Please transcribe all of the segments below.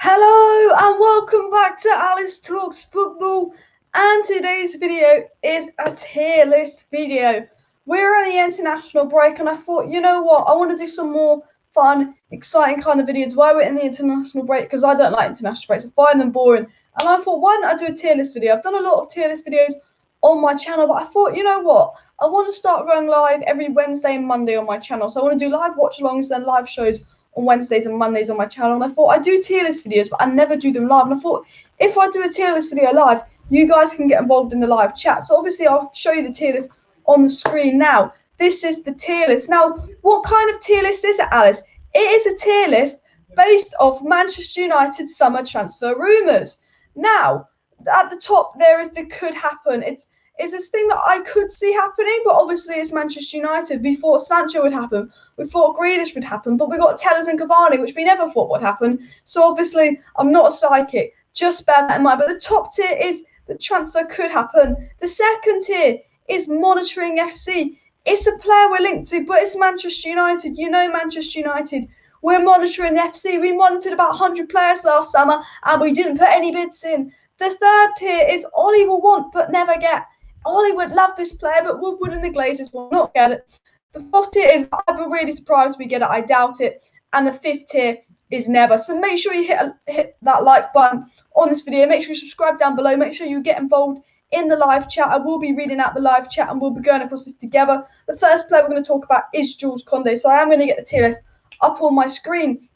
Hello and welcome back to Alice Talks Football, and today's video is a tier list video. We're at the international break and I thought, you know what, I want to do some more fun, exciting kind of videos while we're in the international break, because I don't like international breaks, I find them boring. And I thought, why don't I do a tier list video? I've done a lot of tier list videos on my channel, but I thought, you know what, I want to start going live every Wednesday and Monday on my channel. So I want to do live watch-alongs and live shows on Wednesdays and Mondays on my channel, and I thought I do tier list videos, but I never do them live. And I thought if I do a tier list video live, you guys can get involved in the live chat. So obviously I'll show you the tier list on the screen now. This is the tier list. Now, what kind of tier list is it, Alice? It is a tier list based off Manchester United summer transfer rumours. Now, at the top there is the could happen. It's this thing that I could see happening, but obviously it's Manchester United. We thought Sancho would happen. We thought Grealish would happen, but we got Tellers and Cavani, which we never thought would happen. So obviously I'm not a psychic. Just bear that in mind. But the top tier is the transfer could happen. The second tier is monitoring FC. It's a player we're linked to, but it's Manchester United. You know Manchester United. We're monitoring FC. We monitored about 100 players last summer, and we didn't put any bids in. The third tier is Ollie will want but never get. Ollie would love this player, but Woodward and the Glazers will not get it. The fourth tier is I'd be really surprised if we get it. I doubt it. And the fifth tier is never. So make sure you hit that like button on this video. Make sure you subscribe down below. Make sure you get involved in the live chat. I will be reading out the live chat and we'll be going across this together. The first player we're going to talk about is Jules Conde. So I am going to get the tier list up on my screen.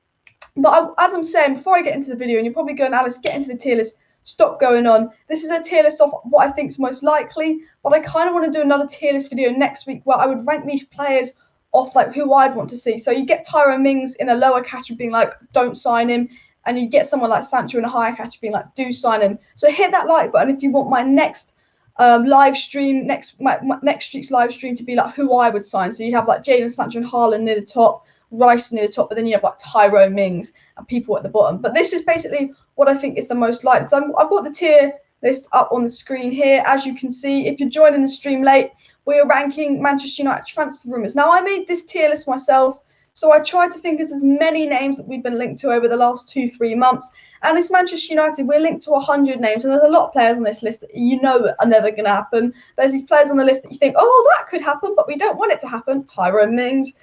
But as I'm saying, before I get into the video, and you're probably going, Alice, get into the tier list. Stop going on. This is a tier list of what I think is most likely, but I kind of want to do another tier list video next week where I would rank these players off like who I'd want to see. So you get Tyrone Mings in a lower category being like, don't sign him, and you get someone like Sancho in a higher category being like, do sign him. So hit that like button if you want my next live stream, my next week's live stream to be like who I would sign. So you'd have like Jadon Sancho and Haaland near the top, Rice near the top, but then you have like Tyrone Mings and people at the bottom. But this is basically what I think is the most likely. So I've got the tier list up on the screen here. As you can see, if you're joining the stream late, we are ranking Manchester United transfer rumours. Now, I made this tier list myself, so I tried to think of as many names that we've been linked to over the last 2-3 months. And it's Manchester United. We're linked to 100 names, and there's a lot of players on this list that you know are never going to happen. There's these players on the list that you think, oh, that could happen, but we don't want it to happen. Tyrone Mings.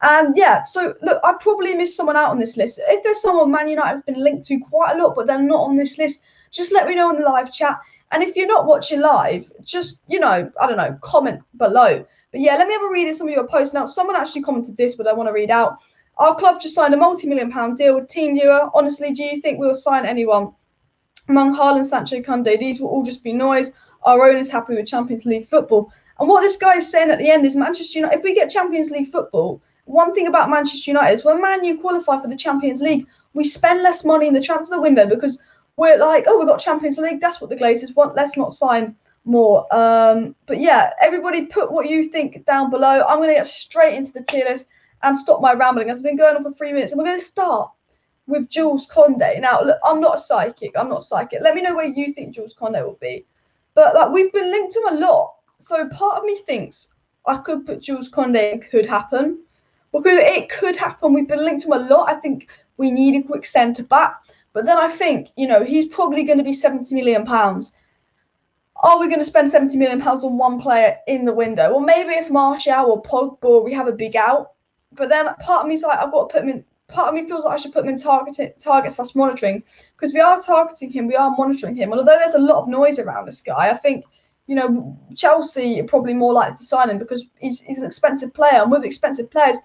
And yeah, so look, I probably missed someone out on this list. If there's someone Man United has been linked to quite a lot, but they're not on this list, just let me know in the live chat. And if you're not watching live, just, you know, I don't know, comment below. But yeah, let me have a read of some of your posts. Now, someone actually commented this, but I want to read out. Our club just signed a multi-million-pound deal with TeamViewer. Honestly, do you think we will sign anyone? Among Haaland, Sancho, Conde, these will all just be noise. Our owners happy with Champions League football. And what this guy is saying at the end is Manchester United, if we get Champions League football, one thing about Manchester United is when Man U qualify for the Champions League, we spend less money in the transfer window because we're like, oh, we've got Champions League. That's what the Glazers want. Let's not sign more. But yeah, everybody put what you think down below. I'm going to get straight into the tier list and stop my rambling. As I've been going on for 3 minutes, and we're going to start with Jules Conde. Now, look, I'm not a psychic. Let me know where you think Jules Conde will be. But like, we've been linked to him a lot. So part of me thinks I could put Jules Conde in could happen. Because it could happen. We've been linked to him a lot. I think we need a quick centre back. But then I think, you know, he's probably going to be £70 million. Are we going to spend £70 million on one player in the window? Well, maybe if Martial or Pogba, we have a big out. But then part of me's like, I've got to put him in. Part of me feels like I should put him in target / monitoring, because we are targeting him, we are monitoring him. And although there's a lot of noise around this guy, I think, you know, Chelsea are probably more likely to sign him because he's an expensive player. And with expensive players,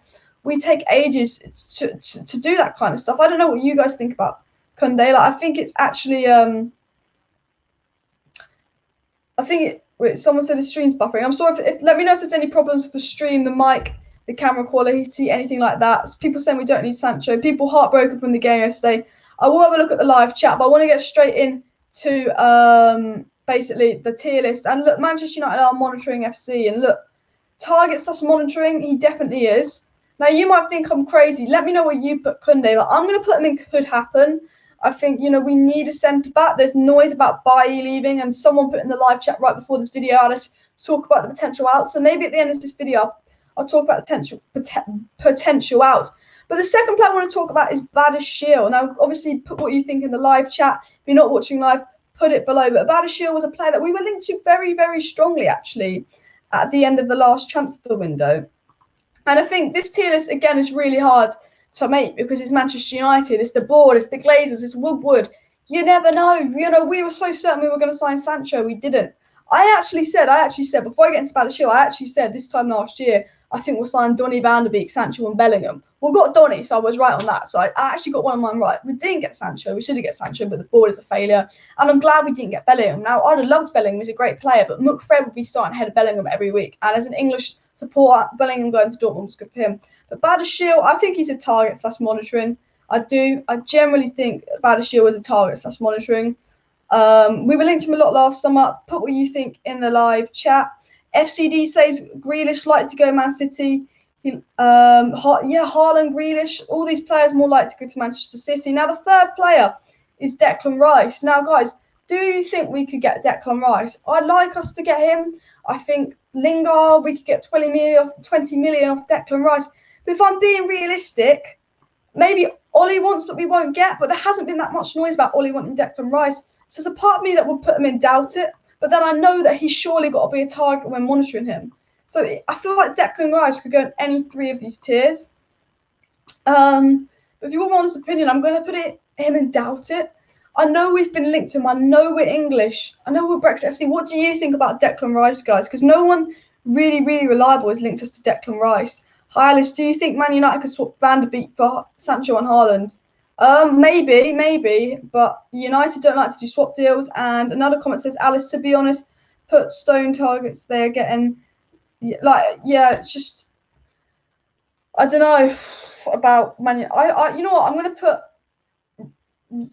we take ages to do that kind of stuff. I don't know what you guys think about Conde. Like, I think it's actually, wait, someone said the stream's buffering. I'm sorry, if let me know if there's any problems with the stream, the mic, the camera quality, anything like that. People saying we don't need Sancho. People heartbroken from the game yesterday. I will have a look at the live chat, but I want to get straight into basically the tier list. And look, Manchester United are monitoring FC, and look, targets us monitoring, he definitely is. Now, you might think I'm crazy. Let me know where you put Conde, but I'm going to put him in could happen. I think, you know, we need a centre-back. There's noise about Bailly leaving, and someone put in the live chat right before this video, Alice, talk about the potential outs. So maybe at the end of this video, I'll talk about potential outs. But the second player I want to talk about is Badiashile. Now, obviously, put what you think in the live chat. If you're not watching live, put it below. But Badiashile was a player that we were linked to very, very strongly, actually, at the end of the last transfer window. And I think this tier list, again, is really hard to make because it's Manchester United, it's the board, it's the Glazers, it's Woodward. You never know. You know, we were so certain we were going to sign Sancho. We didn't. I actually said, before I get into Badiashile, I actually said this time last year, I think we'll sign Donny van der Beek, Sancho and Bellingham. We got Donny, so I was right on that. So I actually got one of mine right. We didn't get Sancho. We should have get Sancho, but the board is a failure. And I'm glad we didn't get Bellingham. Now, I'd have loved Bellingham. He's a great player, but MUFC would be starting ahead of Bellingham every week. And as an English supporter, Bellingham going to Dortmund was good for him. But Badiashile, I think he's a target / monitoring. I do. I generally think Badiashile is a target / monitoring. We were linked to him a lot last summer. Put what you think in the live chat. FCD says Grealish like to go Man City. Haaland, Grealish, all these players more likely to go to Manchester City. Now, the third player is Declan Rice. Now, guys, do you think we could get Declan Rice? I'd like us to get him. I think Lingard, we could get 20 million off Declan Rice. But if I'm being realistic, maybe Ollie wants, but we won't get. But there hasn't been that much noise about Ollie wanting Declan Rice. So there's a part of me that will put him in doubt it. But then I know that he's surely got to be a target when monitoring him. So I feel like Declan Rice could go in any three of these tiers. But if you want my honest opinion, I'm going to put him in doubt it. I know we've been linked to him. I know we're English. I know we're Brexit FC. What do you think about Declan Rice, guys? Because no one really, really reliable has linked us to Declan Rice. Hi, Alice. Do you think Man United could swap Van der Beek for Sancho and Haaland? Maybe. But United don't like to do swap deals. And another comment says, Alice, to be honest, put stone targets they're getting. It's just, I don't know about Man United. You know what? I'm going to put,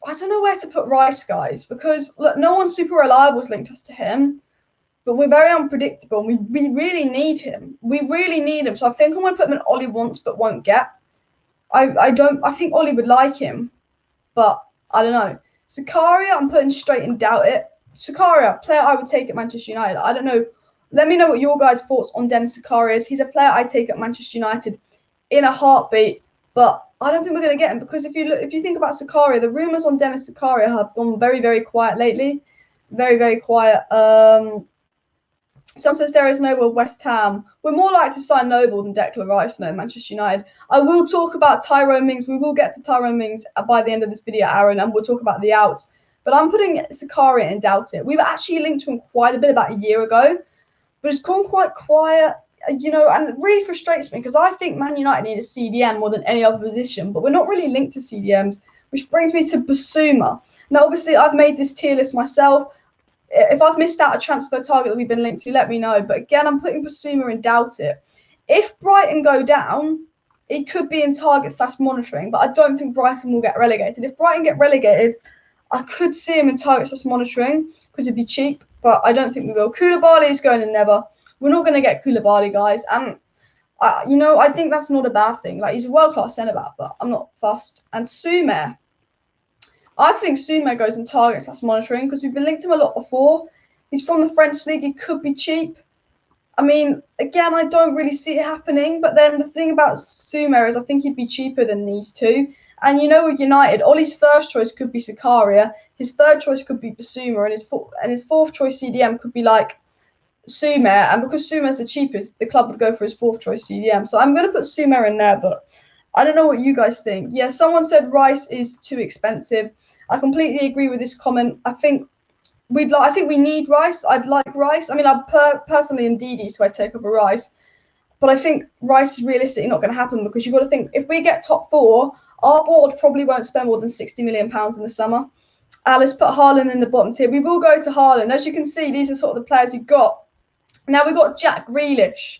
I don't know where to put Rice, guys, because look, no one super reliable has linked us to him, but we're very unpredictable. And we really need him. We really need him. So I think I'm going to put him in Ollie wants but won't get. I think Ollie would like him, but I don't know. Zakaria, I'm putting straight in doubt it. Zakaria, player I would take at Manchester United. I don't know. Let me know what your guys' thoughts on Dennis Zakaria is. He's a player I take at Manchester United in a heartbeat, but I don't think we're going to get him because if you think about Zakaria, the rumours on Dennis Zakaria have gone very, very quiet lately. Very, very quiet. Someone says there is Noble West Ham. We're more likely to sign Noble than Declan Rice, no, Manchester United. I will talk about Tyrone Mings. We will get to Tyrone Mings by the end of this video, Aaron, and we'll talk about the outs. But I'm putting Zakaria in doubt it. We were actually linked to him quite a bit about a year ago, but it's gone quite quiet, and it really frustrates me because I think Man United need a CDM more than any other position, but we're not really linked to CDMs, which brings me to Basuma. Now, obviously, I've made this tier list myself. If I've missed out a transfer target that we've been linked to, let me know. But again, I'm putting Basuma in doubt it. If Brighton go down, it could be in target / monitoring, but I don't think Brighton will get relegated. If Brighton get relegated, I could see him in target / monitoring because it'd be cheap, but I don't think we will. Koulibaly is going in never. We're not going to get Koulibaly, guys. And, I think that's not a bad thing. Like, he's a world-class centre-back, but I'm not fussed. And Soumer. I think Soumer goes in target / monitoring because we've been linked to him a lot before. He's from the French league. He could be cheap. I mean, again, I don't really see it happening. But then the thing about Soumer is I think he'd be cheaper than these two. And with United, Ollie's first choice could be Zakaria. His third choice could be Basuma. And his fourth choice CDM could be like Soumer. And because Soumer's the cheapest, the club would go for his fourth choice CDM. So I'm going to put Soumer in there, but I don't know what you guys think. Yeah, someone said Rice is too expensive. I completely agree with this comment. I think we need Rice. I'd like Rice. I mean, I'm personally in DD, so I'd take up a Rice. But I think Rice is realistically not going to happen because you've got to think, if we get top 4, our board probably won't spend more than £60 million in the summer. Alice put Haaland in the bottom tier. We will go to Haaland. As you can see, these are sort of the players we've got. Now we've got Jack Grealish.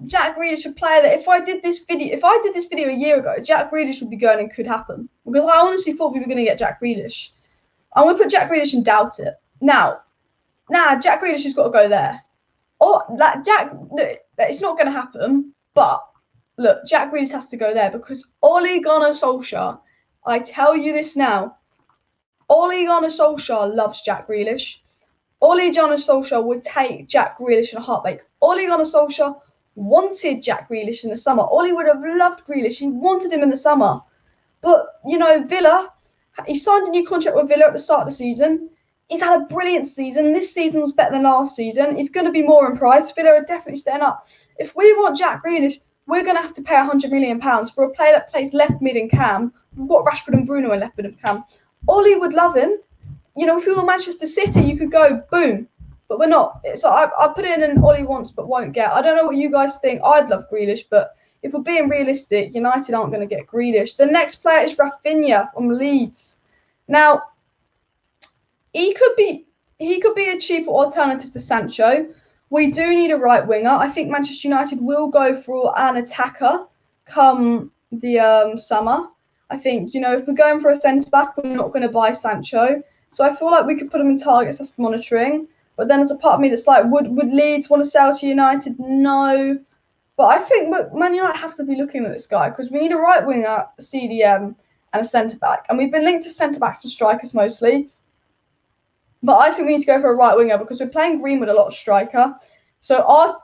Jack Grealish, a player that if I did this video a year ago, Jack Grealish would be going and could happen. Because I honestly thought we were going to get Jack Grealish. I'm going to put Jack Grealish and doubt it. Now, Jack Grealish has got to go there. It's not going to happen, but look, Jack Grealish has to go there because Ole Gunnar Solskjaer, I tell you this now, Ole Gunnar Solskjaer loves Jack Grealish. Ole Gunnar Solskjaer would take Jack Grealish in a heartbeat. Ole Gunnar Solskjaer wanted Jack Grealish in the summer. Ollie would have loved Grealish. He wanted him in the summer. But, you know, Villa, he signed a new contract with Villa at the start of the season. He's had a brilliant season. This season was better than last season. He's going to be more in price. Villa are definitely staying up. If we want Jack Grealish, we're going to have to pay £100 million for a player that plays left mid and cam. We've got Rashford and Bruno in left mid and cam. Ollie would love him. You know, if you were Manchester City, you could go boom. But we're not. So I put it in an Ollie wants but won't get. I don't know what you guys think. I'd love Grealish, but if we're being realistic, United aren't going to get Grealish. The next player is Rafinha from Leeds. Now, he could be a cheaper alternative to Sancho. We do need a right winger. I think Manchester United will go for an attacker come the summer. I think, if we're going for a centre-back, we're not going to buy Sancho. So I feel like we could put him in targets as monitoring. But then there's a part of me that's like, would Leeds want to sell to United? No. But I think Man United have to be looking at this guy because we need a right winger, a CDM, and a centre-back. And we've been linked to centre-backs and strikers mostly. But I think we need to go for a right winger because we're playing green with a lot of striker. So our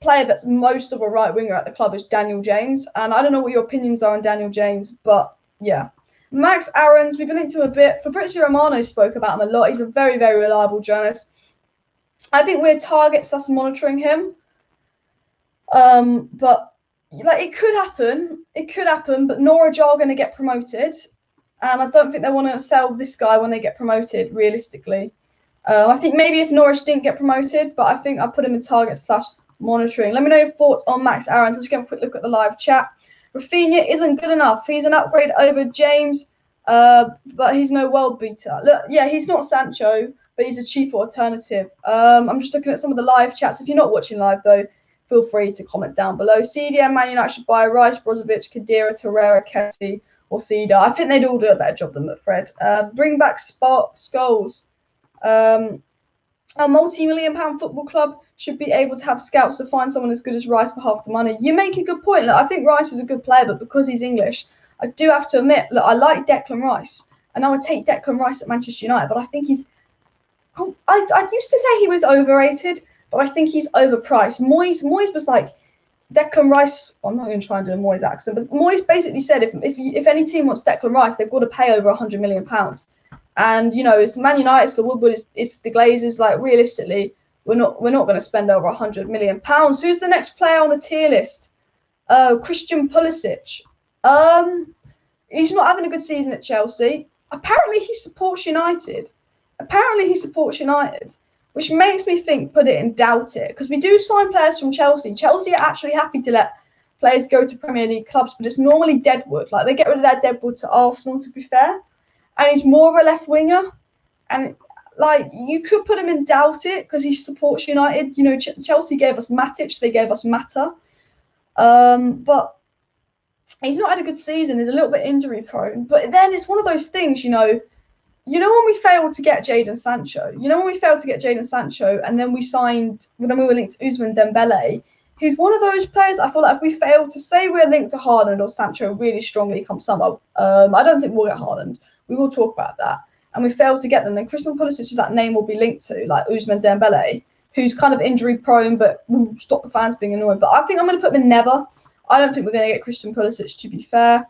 player that's most of a right winger at the club is Daniel James. And I don't know what your opinions are on Daniel James, but yeah. Max Aarons, we've been linked to him a bit. Fabrizio Romano spoke about him a lot. He's a very, very reliable journalist. I think we're targets that's monitoring him. But like it could happen. It could happen, but Norwich are going to get promoted. And I don't think they want to sell this guy when they get promoted, realistically. I think maybe if Norwich didn't get promoted, but I think I put him in target / monitoring. Let me know your thoughts on Max Aarons. Let's get a quick look at the live chat. Rafinha isn't good enough. He's an upgrade over James, but he's no world beater. Look, yeah, he's not Sancho, but he's a cheaper alternative. I'm just looking at some of the live chats. If you're not watching live, though, feel free to comment down below. CDM, Man United should buy Rice, Brozovic, Khedira, Torreira, Kessie, or Cedar. I think they'd all do a better job than Fred. Bring back Scholes. A multi-million-pound football club should be able to have scouts to find someone as good as Rice for half the money. You make a good point. Look, I think Rice is a good player, but because he's English, I do have to admit, look, I like Declan Rice, and I would take Declan Rice at Manchester United, but I think he's... I used to say he was overrated, but I think he's overpriced. Moyes was like, Declan Rice, I'm not going to try and do a Moyes accent, but Moyes basically said if any team wants Declan Rice, they've got to pay over £100 million. And, it's Man United, it's the Woodward, it's the Glazers. Like, realistically, we're not going to spend over £100 million. Who's the next player on the tier list? Christian Pulisic. He's not having a good season at Chelsea. Apparently, he supports United. Which makes me think, put it in doubt it. Because we do sign players from Chelsea. Chelsea are actually happy to let players go to Premier League clubs, but it's normally Deadwood. Like, they get rid of that Deadwood to Arsenal, to be fair. And he's more of a left winger. And, like, you could put him in doubt it because he supports United. Chelsea gave us Matic. They gave us Mata. But he's not had a good season. He's a little bit injury prone. But then it's one of those things, when we failed to get Jadon Sancho, and then we were linked to Ousmane Dembele, he's one of those players I feel like if we fail to say we're linked to Haaland or Sancho really strongly come summer, I don't think we'll get Haaland. We will talk about that. And we fail to get them, then Christian Pulisic is that name will be linked to, like Ousmane Dembele, who's kind of injury prone, but will stop the fans being annoyed. But I think I'm going to put him in never. I don't think we're going to get Christian Pulisic, to be fair.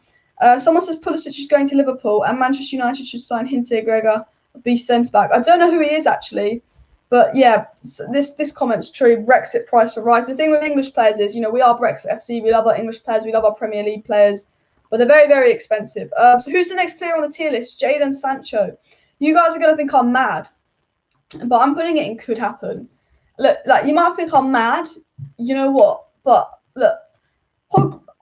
Someone says Pulisic is going to Liverpool and Manchester United should sign Hinte Gregor, be sent back. I don't know who he is actually, but yeah, this comment's true. Brexit price for Rice. The thing with English players is, we are Brexit FC. We love our English players. We love our Premier League players, but they're very, very expensive. So who's the next player on the tier list? Jadon Sancho. You guys are going to think I'm mad, but I'm putting it in could happen. Look, like you might think I'm mad. You know what? But look,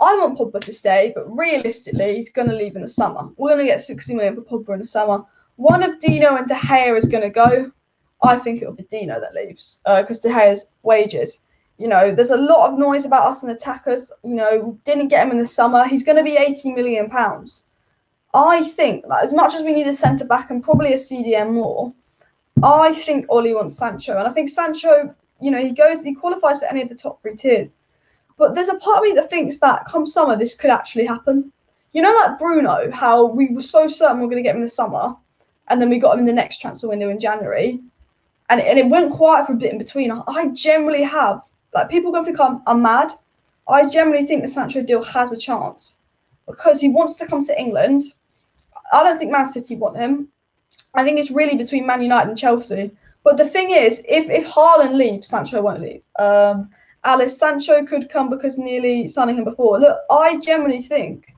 I want Pogba to stay, but realistically, he's going to leave in the summer. We're going to get 60 million for Pogba in the summer. One of Dino and De Gea is going to go. I think it'll be Dino that leaves because De Gea's wages. There's a lot of noise about us and attackers. Didn't get him in the summer. He's going to be £80 million. I think, as much as we need a centre back and probably a CDM more, I think Ollie wants Sancho, and I think Sancho, he qualifies for any of the top 3 tiers. But there's a part of me that thinks that come summer, this could actually happen. Like Bruno, how we were so certain we were going to get him in the summer, and then we got him in the next transfer window in January, and it went quiet for a bit in between. I generally have Like, people are going to think I'm mad. I generally think the Sancho deal has a chance because he wants to come to England. I don't think Man City want him. I think it's really between Man United and Chelsea. But the thing is, if Haaland leaves, Sancho won't leave. Alice, Sancho could come because nearly signing him before. Look, I generally think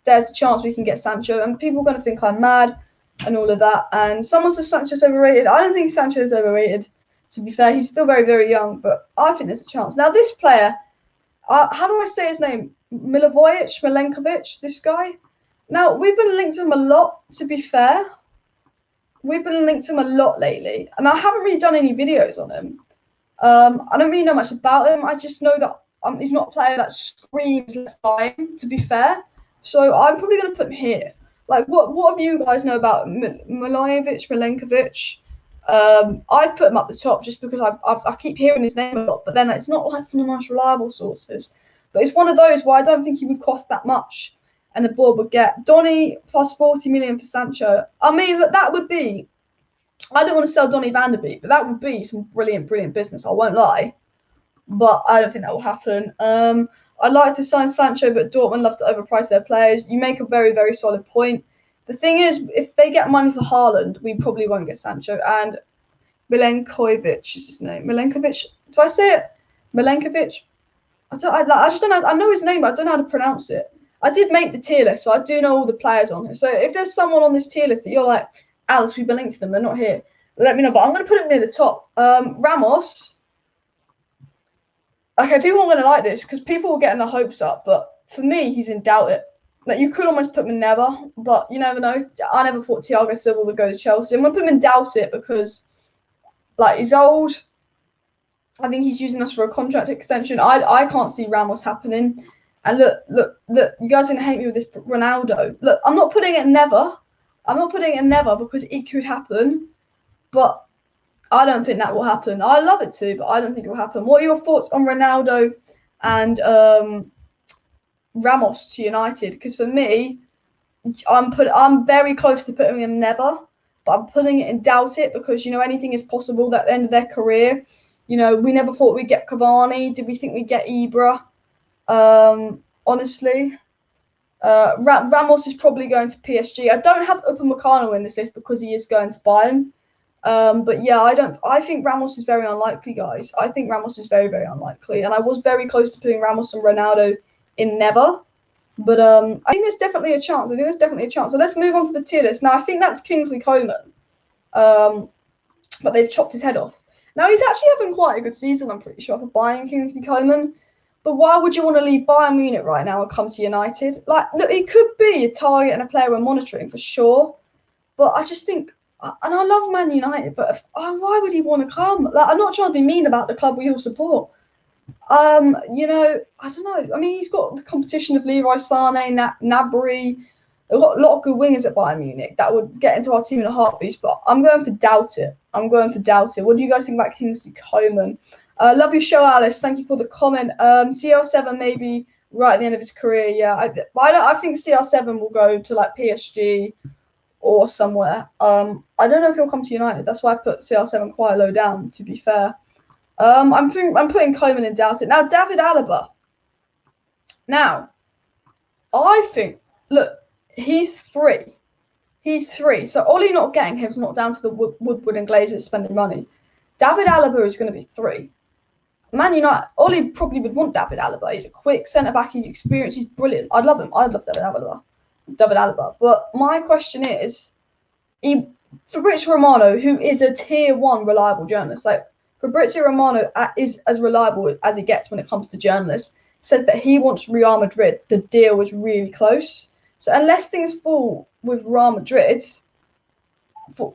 there's a chance we can get Sancho, and people are going to think I'm mad and all of that. And someone says Sancho's overrated. I don't think Sancho is overrated, to be fair. He's still very, very young, but I think there's a chance. Now, this player, how do I say his name? Voyage, Malenkovic, this guy. Now, we've been linked to him a lot, to be fair. We've been linked to him a lot lately, and I haven't really done any videos on him. I don't really know much about him. I just know that he's not a player that screams, let's buy him, to be fair. So I'm probably going to put him here. Like, what do you guys know about Malenkovic? I'd put him up the top just because I keep hearing his name a lot, but then it's not like from the most reliable sources. But it's one of those where I don't think he would cost that much, and the board would get Donny plus 40 million for Sancho. I mean, that would be, I don't want to sell Donny van der Beek, but that would be some brilliant, brilliant business. I won't lie. But I don't think that will happen. I'd like to sign Sancho, but Dortmund love to overprice their players. You make a very, very solid point. The thing is, if they get money for Haaland, we probably won't get Sancho. And Malenkovic is his name. Malenkovic. Do I say it? Malenkovic? I just don't know. I know his name, but I don't know how to pronounce it. I did make the tier list, so I do know all the players on here. So if there's someone on this tier list that you're like, Alice, we've been linked to them, they're not here, let me know. But I'm going to put him near the top. Ramos. Okay, people aren't going to like this because people are getting their hopes up. But for me, he's in doubt it. Like, you could almost put him in never, but you never know. I never thought Thiago Silva would go to Chelsea. I'm going to put him in doubt it because, like, he's old. I think he's using us for a contract extension. I can't see Ramos happening. And look, you guys are going to hate me with this Ronaldo. Look, I'm not putting it in never. I'm not putting it in never because it could happen. But I don't think that will happen. I love it too, but I don't think it will happen. What are your thoughts on Ronaldo and Ramos to United? Because for me, I'm very close to putting him never, but I'm putting it in doubt it because, you know, anything is possible at the end of their career. You know, we never thought we'd get Cavani. Did we think we'd get Ibra? Honestly, Ramos is probably going to PSG. I don't have Upamecano in this list because he is going to Bayern. But yeah, I think Ramos is very unlikely, guys. I think Ramos is very, very unlikely. And I was very close to putting Ramos and Ronaldo in never. But I think there's definitely a chance. So let's move on to the tier list. Now, I think that's Kingsley Coman. But they've chopped his head off. Now, he's actually having quite a good season, I'm pretty sure, for buying Kingsley Coman. But why would you want to leave Bayern Munich right now and come to United? Like, look, he could be a target and a player we're monitoring for sure. But I just think, and I love Man United, but why would he want to come? Like, I'm not trying to be mean about the club we all support. You know, I don't know. I mean, he's got the competition of Leroy Sané, Gnabry. They've got a lot of good wingers at Bayern Munich that would get into our team in a heartbeat, but I'm going for doubt it. What do you guys think about Kingsley Coman? Love your show, Alice. Thank you for the comment. CR7 maybe right at the end of his career. Yeah, I think CR7 will go to like PSG or somewhere. I don't know if he'll come to United. That's why I put CR7 quite low down, to be fair. I'm putting Coman in doubt it. Now, David Alaba. Now, I think, look, he's three. So Ollie not getting him is not down to the Woodward and Glazers spending money. David Alaba is going to be 3. Man United, Ollie probably would want David Alaba. He's a quick centre-back. He's experienced. He's brilliant. I'd love him. I'd love David Alaba. But my question is, Fabrizio Romano, who is a tier 1 reliable journalist, like Fabrizio Romano is as reliable as he gets when it comes to journalists, says that he wants Real Madrid. The deal was really close. So unless things fall with Real Madrid,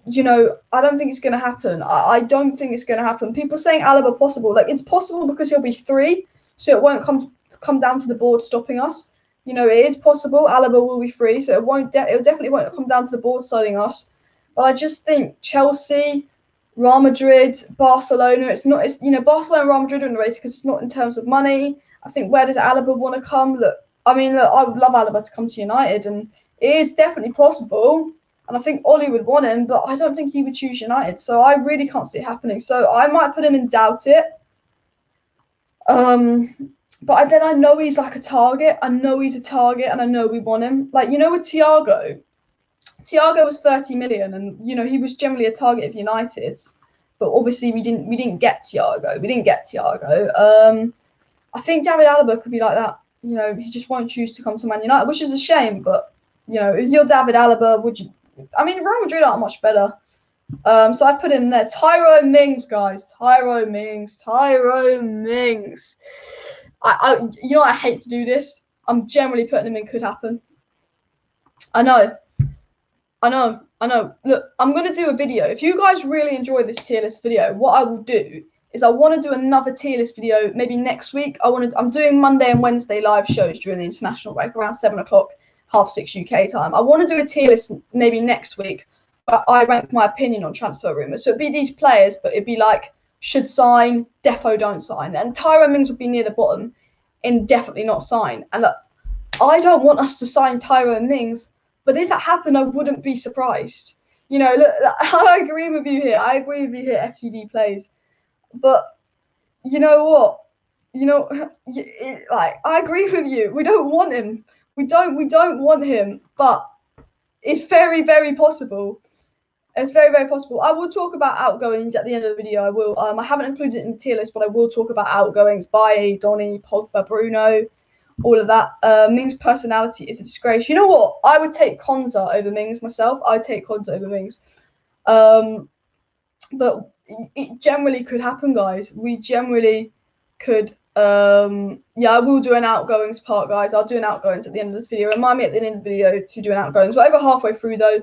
you know, I don't think it's going to happen. I don't think it's going to happen. People saying Alaba possible. Like, it's possible because he'll be 3, so it won't come down to the board stopping us. You know, it is possible. Alaba will be 3, so it definitely won't come down to the board siding us. But I just think Chelsea, Real Madrid, Barcelona, Barcelona and Real Madrid are in the race because it's not in terms of money. I think, where does Alaba want to come? Look, I would love Alaba to come to United, and it is definitely possible. And I think Ollie would want him, but I don't think he would choose United. So I really can't see it happening. So I might put him in doubt it. Then I know he's like a target. I know he's a target, and I know we want him. Like, you know, with Thiago was 30 million, and you know he was generally a target of United's, but obviously we didn't get Thiago. I think David Alaba could be like that. You know, he just won't choose to come to Man United, which is a shame. But you know, if you're David Alaba, would you? I mean, Real Madrid aren't much better. So I put him there. Tyrone Mings, guys. Tyrone Mings. You know, I hate to do this. I'm generally putting him in could happen. I know. Look, I'm going to do a video. If you guys really enjoy this tier list video, what I will do is I want to do another tier list video maybe next week. I'm doing Monday and Wednesday live shows during the international break around 7 o'clock, 6:30 UK time. I want to do a tier list maybe next week, but I rank my opinion on transfer rumours. So it'd be these players, but it'd be like should sign, defo don't sign. And Tyrone Mings would be near the bottom in definitely not sign. And look, I don't want us to sign Tyrone Mings, but if it happened, I wouldn't be surprised. You know, look, I agree with you here. FTD plays. But you know what? You know, like I agree with you. We don't want him. We don't want him. But it's very, very possible. It's very, very possible. I will talk about outgoings at the end of the video. I will. I haven't included it in the tier list, but I will talk about outgoings. Bailly, Donny, Pogba, Bruno, all of that. Mings' personality is a disgrace. You know what? I would take Konza over Mings myself. I'd take Konza over Mings. But it generally could happen, guys. We generally could. Yeah, I will do an outgoings part, guys. I'll do an outgoings at the end of this video. Remind me at the end of the video to do an outgoings. We're over halfway through, though.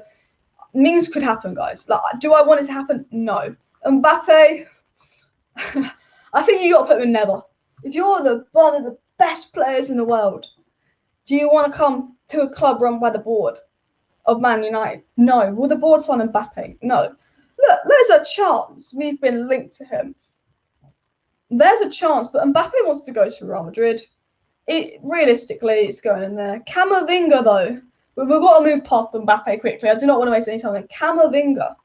Mings could happen, guys. Like, do I want it to happen? No. Mbappe, I think you got to put him in never. If you're one of the best players in the world, do you want to come to a club run by the board of Man United? No. Will the board sign Mbappe? No. Look, there's a chance we've been linked to him. There's a chance, but Mbappe wants to go to Real Madrid. Realistically, it's going in there. Camavinga, though. We've got to move past Mbappe quickly. I do not want to waste any time. Camavinga.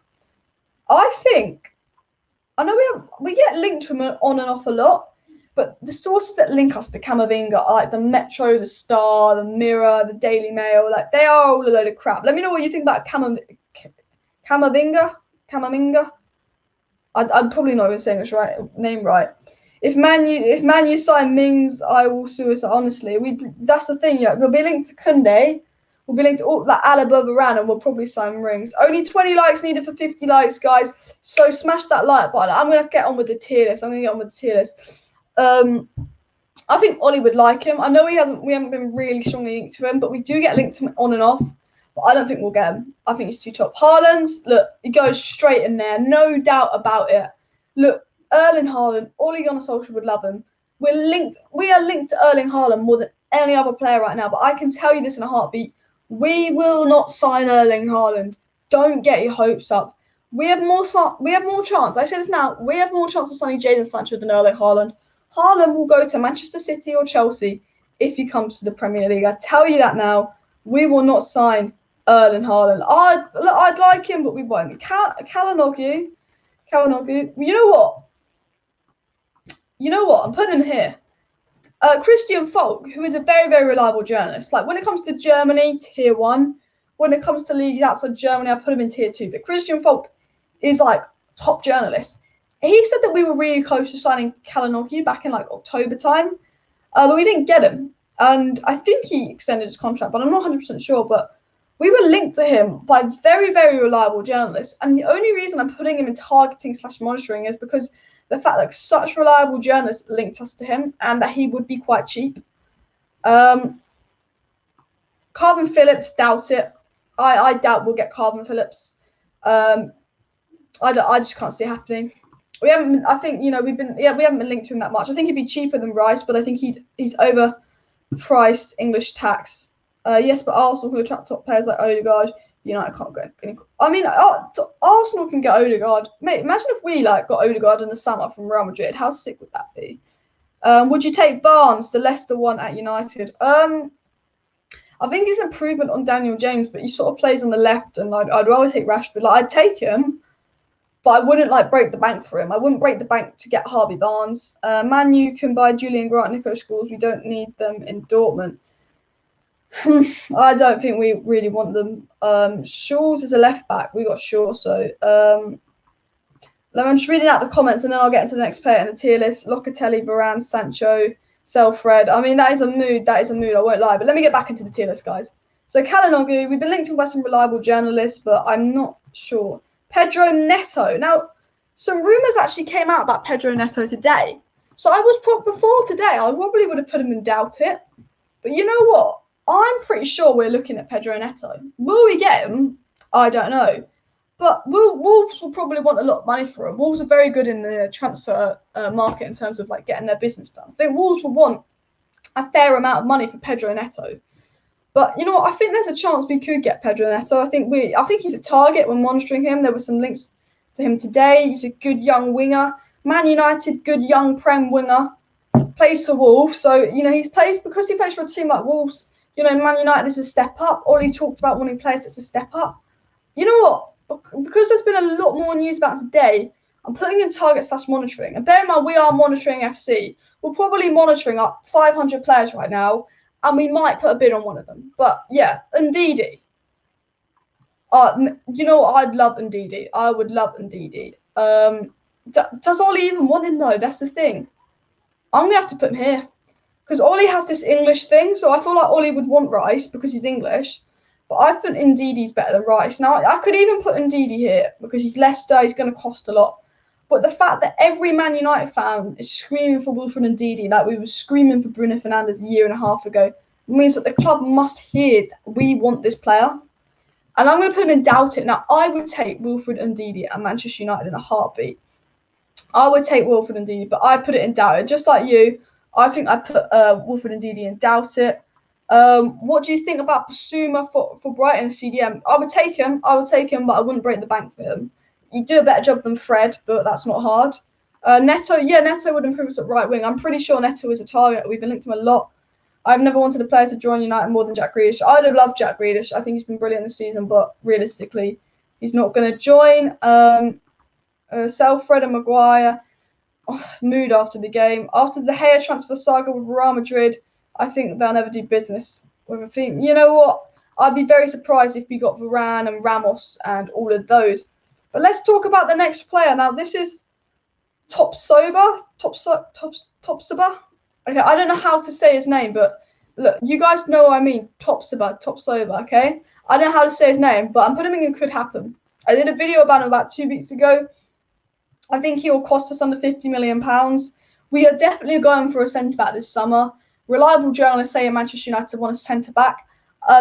I know we get linked from on and off a lot, but the sources that link us to Camavinga are like the Metro, the Star, the Mirror, the Daily Mail. Like they are all a load of crap. Let me know what you think about Camavinga. I'm probably not even saying this name right. If Man U sign Mings, I will suicide. Honestly, that's the thing. Yeah, we'll be linked to Conde. We'll be linked to all that Alaba, Varane, and we'll probably sign Rings. Only 20 likes needed for 50 likes, guys. So smash that like button. I'm gonna get on with the tier list. I think Ollie would like him. I know we haven't been really strongly linked to him, but we do get linked to him on and off. But I don't think we'll get him. I think he's too top. Haaland's, look, he goes straight in there. No doubt about it. Look, Erling Haaland, Ole Gunnar Solskjaer would love him. We are linked to Erling Haaland more than any other player right now. But I can tell you this in a heartbeat. We will not sign Erling Haaland. Don't get your hopes up. We have more chance. I say this now. We have more chance of signing Jadon Sancho than Erling Haaland. Haaland will go to Manchester City or Chelsea if he comes to the Premier League. I tell you that now. We will not sign Erling Haaland. I'd like him, but we won't. Kalinoglu. You know what? I'm putting him here. Christian Faulk, who is a very, very reliable journalist. Like when it comes to Germany, tier 1. When it comes to leagues outside Germany, I put him in tier 2. But Christian Faulk is like top journalist. He said that we were really close to signing Kalinoglu back in like October time, but we didn't get him. And I think he extended his contract, but I'm not 100% sure. But we were linked to him by very, very reliable journalists. And the only reason I'm putting him in targeting / monitoring is because the fact that such reliable journalists linked us to him and that he would be quite cheap. Calvin Phillips, doubt it. I doubt we'll get Calvin Phillips. I just can't see it happening. We haven't been linked to him that much. I think he'd be cheaper than Rice, but I think he's overpriced English tax. Yes, but Arsenal can attract top players like Odegaard. United can't get any. I mean, Arsenal can get Odegaard. Mate, imagine if we got Odegaard in the summer from Real Madrid. How sick would that be? Would you take Barnes, the Leicester one at United? I think he's an improvement on Daniel James, but he sort of plays on the left, and I'd rather take Rashford. Like I'd take him, but I wouldn't like break the bank for him. I wouldn't break the bank to get Harvey Barnes. Man U can buy Julian Grant, Nico Scholes. We don't need them in Dortmund. I don't think we really want them. Scholes is a left back. We got Shaw, so I'm just reading out the comments and then I'll get into the next player in the tier list. Locatelli, Varane, Sancho, Selfred. I mean, that is a mood. That is a mood. I won't lie. But let me get back into the tier list, guys. So Kalanogu, we've been linked to by some reliable journalists, but I'm not sure. Pedro Neto. Now, some rumours actually came out about Pedro Neto today. So I was before today, I probably would have put him in doubt it. But you know what? I'm pretty sure we're looking at Pedro Neto. Will we get him? I don't know. But Wolves will probably want a lot of money for him. Wolves are very good in the transfer market in terms of like getting their business done. I think Wolves will want a fair amount of money for Pedro Neto. But you know what? I think there's a chance we could get Pedro Neto. I think he's a target. We're monitoring him. There were some links to him today. He's a good young winger. Man United, good young Prem winger. Plays for Wolves. So, you know, because he plays for a team like Wolves, you know, Man United is a step up. Ollie talked about wanting players that's a step up. You know what? Because there's been a lot more news about today, I'm putting in target / monitoring. And bear in mind, we are monitoring FC. We're probably monitoring up 500 players right now, and we might put a bid on one of them. But yeah, Ndidi. You know what? I'd love Ndidi. I would love Ndidi. Does Ollie even want him though? That's the thing. I'm going to have to put him here. Because Ollie has this English thing, so I feel like Ollie would want Rice because he's English. But I think Ndidi's better than Rice. Now, I could even put Ndidi here because he's Leicester, he's going to cost a lot. But the fact that every Man United fan is screaming for Wilfred Ndidi like we were screaming for Bruno Fernandes a year and a half ago means that the club must hear that we want this player. And I'm going to put him in doubt it. Now, I would take Wilfred Ndidi at Manchester United in a heartbeat. I would take Wilfred Ndidi, but I put it in doubt it. Just like you, I think I put Wilfred Ndidi in doubt it. What do you think about Basuma for Brighton CDM? I would take him, but I wouldn't break the bank for him. You do a better job than Fred, but that's not hard. Neto would improve us at right wing. I'm pretty sure Neto is a target. We've been linked to him a lot. I've never wanted a player to join United more than Jack Grealish. I'd have loved Jack Grealish. I think he's been brilliant this season, but realistically, he's not going to join. Selfred and Maguire. Mood after the game. After the Gea transfer saga with Real Madrid, I think they'll never do business with a team. You know what? I'd be very surprised if we got Varane and Ramos and all of those. But let's talk about the next player. Now, this is Topsoba. Okay, I don't know how to say his name, but look, you guys know what I mean. Topsoba, okay? I don't know how to say his name, but I'm putting him in could happen. I did a video about him about 2 weeks ago. I think he will cost us under £50 million. We are definitely going for a centre-back this summer. Reliable journalists say Manchester United want a centre-back.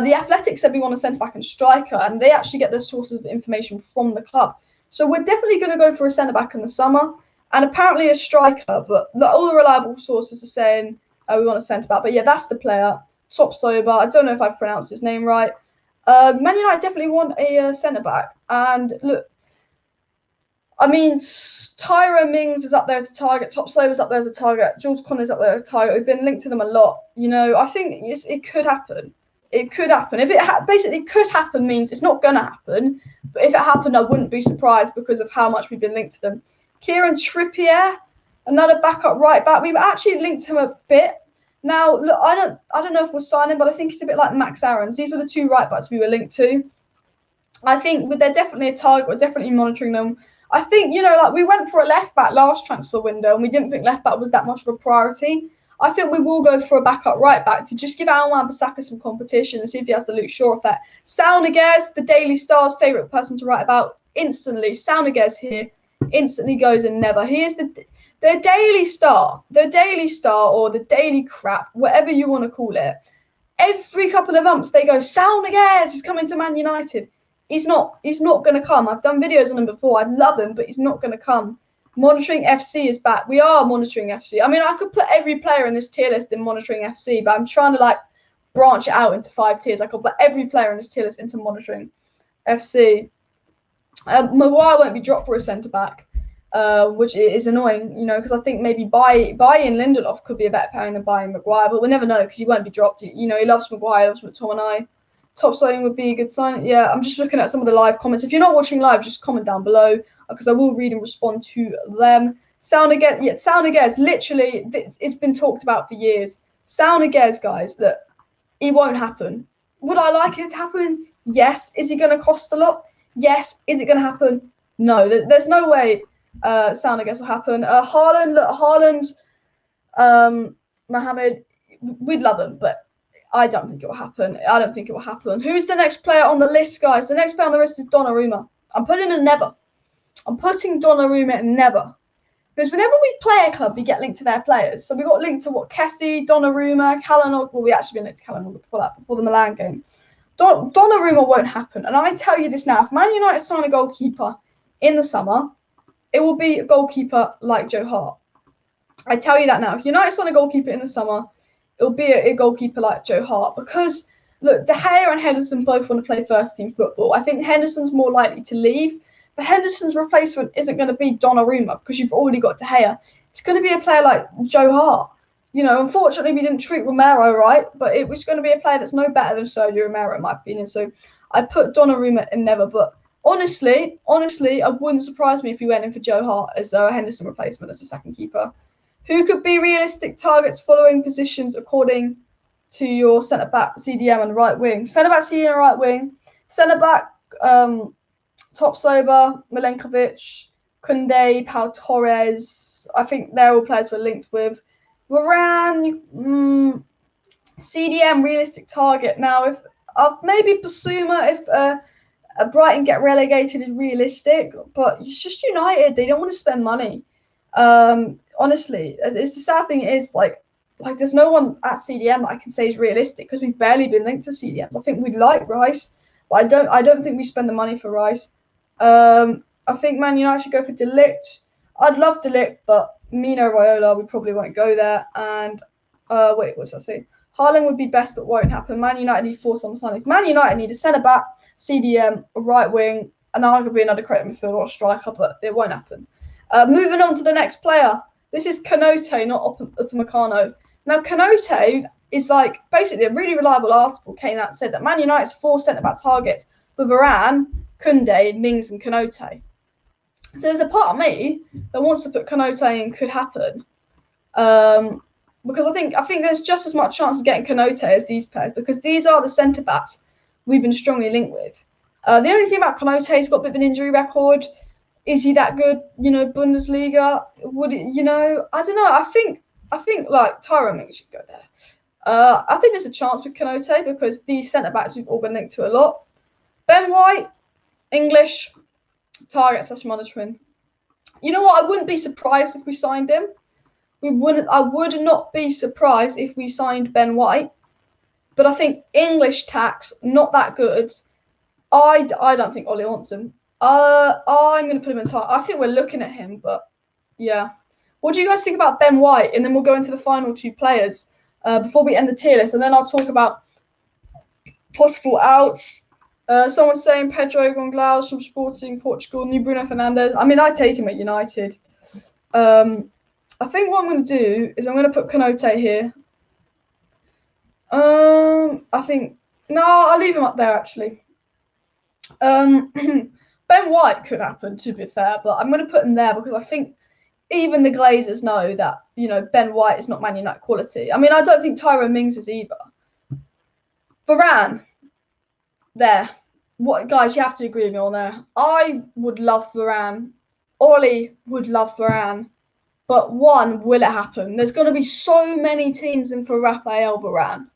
The Athletic said we want a centre-back and striker, and they actually get their sources of information from the club. So we're definitely going to go for a centre-back in the summer, and apparently a striker, but all the reliable sources are saying we want a centre-back. But yeah, that's the player, Topsoba. I don't know if I pronounced his name right. Man United definitely want a centre-back. And look, I mean, Tyra Mings is up there as a target. Topsoba's up there as a target. Jules Conde is up there as a target. We've been linked to them a lot. You know, I think it could happen. It could happen. If it basically could happen means it's not going to happen. But if it happened, I wouldn't be surprised because of how much we've been linked to them. Kieran Trippier, another backup right back. We've actually linked him a bit. Now, look, I don't know if we'll sign him, but I think it's a bit like Max Aarons. These were the two right backs we were linked to. I think they're definitely a target. We're definitely monitoring them. I think, you know, like we went for a left back last transfer window and we didn't think left back was that much of a priority. I think we will go for a backup right back to just give Aaron Wan-Bissaka some competition and see if he has the Luke Shaw effect. Sal Niguez, the Daily Star's favourite person to write about, instantly. Sal Niguez here instantly goes and never. He is the Daily Star, or the Daily Crap, whatever you want to call it. Every couple of months they go, Sal Niguez is coming to Man United. He's not going to come. I've done videos on him before. I'd love him, but he's not going to come. Monitoring FC is back. We are monitoring FC. I mean, I could put every player in this tier list in monitoring FC, but I'm trying to like branch it out into 5 tiers. I could put every player in this tier list into monitoring FC. Maguire won't be dropped for a centre-back, which is annoying, you know, because I think maybe buying Lindelof could be a better pairing than buying Maguire, but we'll never know because he won't be dropped. You know, he loves Maguire, loves McTominay. Top signing would be a good sign. Yeah, I'm just looking at some of the live comments. If you're not watching live, just comment down below because I will read and respond to them. Saunagez, literally, it's been talked about for years. Saunagez, guys, look, it won't happen. Would I like it to happen? Yes. Is he going to cost a lot? Yes. Is it going to happen? No. There's no way Saunagez will happen. Haaland, Mohamed, we'd love him, but I don't think it will happen. Who's the next player on the list, guys? The next player on the list is Donnarumma. I'm putting him in never. I'm putting Donnarumma in never. Because whenever we play a club, we get linked to their players. So we got linked to Kessie, Donnarumma, Calhanoglu. Well, we actually been linked to Calhanoglu before the Milan game. Donnarumma won't happen. And I tell you this now, if Man United sign a goalkeeper in the summer, it will be a goalkeeper like Joe Hart. I tell you that now. If United sign a goalkeeper in the summer, it'll be a goalkeeper like Joe Hart. Because, look, De Gea and Henderson both want to play first-team football. I think Henderson's more likely to leave. But Henderson's replacement isn't going to be Donnarumma because you've already got De Gea. It's going to be a player like Joe Hart. You know, unfortunately, we didn't treat Romero right, but it was going to be a player that's no better than Sergio Romero, in my opinion. So I put Donnarumma in never. But honestly, I wouldn't surprise me if we went in for Joe Hart as a Henderson replacement as a second keeper. Who could be realistic targets following positions according to your centre-back, CDM, and right wing? Centre-back, CDM, and right wing. Centre-back, Top Sober, Malenkovic, Conde, Pau Torres. I think they're all players we're linked with. Varane, CDM, realistic target. Now, if maybe Basuma, if Brighton get relegated, is realistic. But it's just United. They don't want to spend money. Honestly, it's the sad thing is like there's no one at CDM that I can say is realistic because we've barely been linked to CDMs. I think we'd like Rice, but I don't think we spend the money for Rice. I think Man United should go for De Ligt. I'd love De Ligt, but Mino Raiola, we probably won't go there. And what's that say? Haaland would be best, but won't happen. Man United need 4 summer signings. Man United need a centre back, CDM, a right wing, and arguably another creative midfielder or striker, but it won't happen. Moving on to the next player. This is Kanote, not Upamecano. Now, Kanote is like basically a really reliable article came out and said that Man United's 4 centre-back targets for Varane, Koundé, Mings, and Kanote. So there's a part of me that wants to put Kanote in could happen. Because I think there's just as much chance of getting Kanote as these players because these are the centre-backs we've been strongly linked with. The only thing about Kanote, he's got a bit of an injury record. Is he that good? You know, Bundesliga? Would it? You know, I don't know. I think like Tyrone Mings should go there. I think there's a chance with Kanote because these centre backs we've all been linked to a lot. Ben White, English, target / monitoring. You know what? I wouldn't be surprised if we signed him. I would not be surprised if we signed Ben White. But I think English tax not that good. I don't think Ollie wants him. I'm going to put him in target. I think we're looking at him, but yeah. What do you guys think about Ben White? And then we'll go into the final 2 players before we end the tier list. And then I'll talk about possible outs. Someone's saying Pedro Gonçalves from Sporting Portugal, new Bruno Fernandes. I mean, I'd take him at United. I think what I'm going to do is I'm going to put Kanote here. I'll leave him up there, actually. Ben White could happen, to be fair, but I'm going to put him there because I think even the Glazers know that, you know, Ben White is not Man United quality. I mean, I don't think Tyrone Mings is either. Varane, there. What, guys, you have to agree with me on there. I would love Varane. Ollie would love Varane. But will it happen? There's going to be so many teams in for Raphael Varane.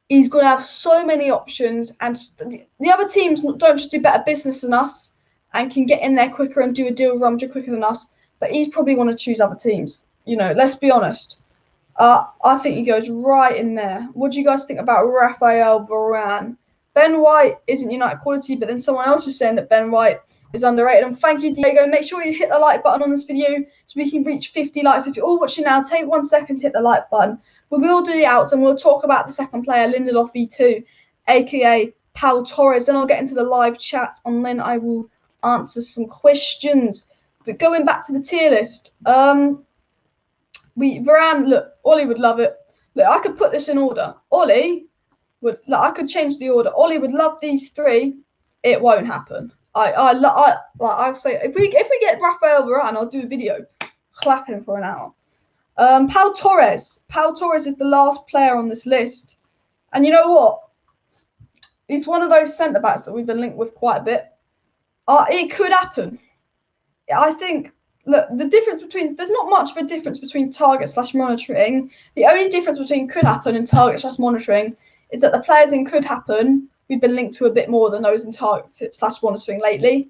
He's going to have so many options, and the other teams don't just do better business than us and can get in there quicker and do a deal with Ramsey quicker than us, but he'd probably want to choose other teams. You know, let's be honest. I think he goes right in there. What do you guys think about Raphael Varane? Ben White isn't United quality, but then someone else is saying that Ben White is underrated. And thank you, Diego. Make sure you hit the like button on this video so we can reach 50 likes. If you're all watching now, take 1 second to hit the like button. We will do the outs and we'll talk about the second player, Lindelof V2, aka Pau Torres. Then I'll get into the live chat and then I will answer some questions. But going back to the tier list, Varane, look, Ollie would love it. Look, I could put this in order. Ollie, I could change the order. Ollie would love these three. It won't happen. I'll say if we get Rafael Varane, I'll do a video clapping him for an hour. Pau Torres. Pau Torres is the last player on this list, and you know what? He's one of those centre backs that we've been linked with quite a bit. It could happen. I think. Look, the difference between there's not much of a difference between target/monitoring. The only difference between could happen and target/monitoring is that the players in could happen we've been linked to a bit more than those in target/monitoring lately.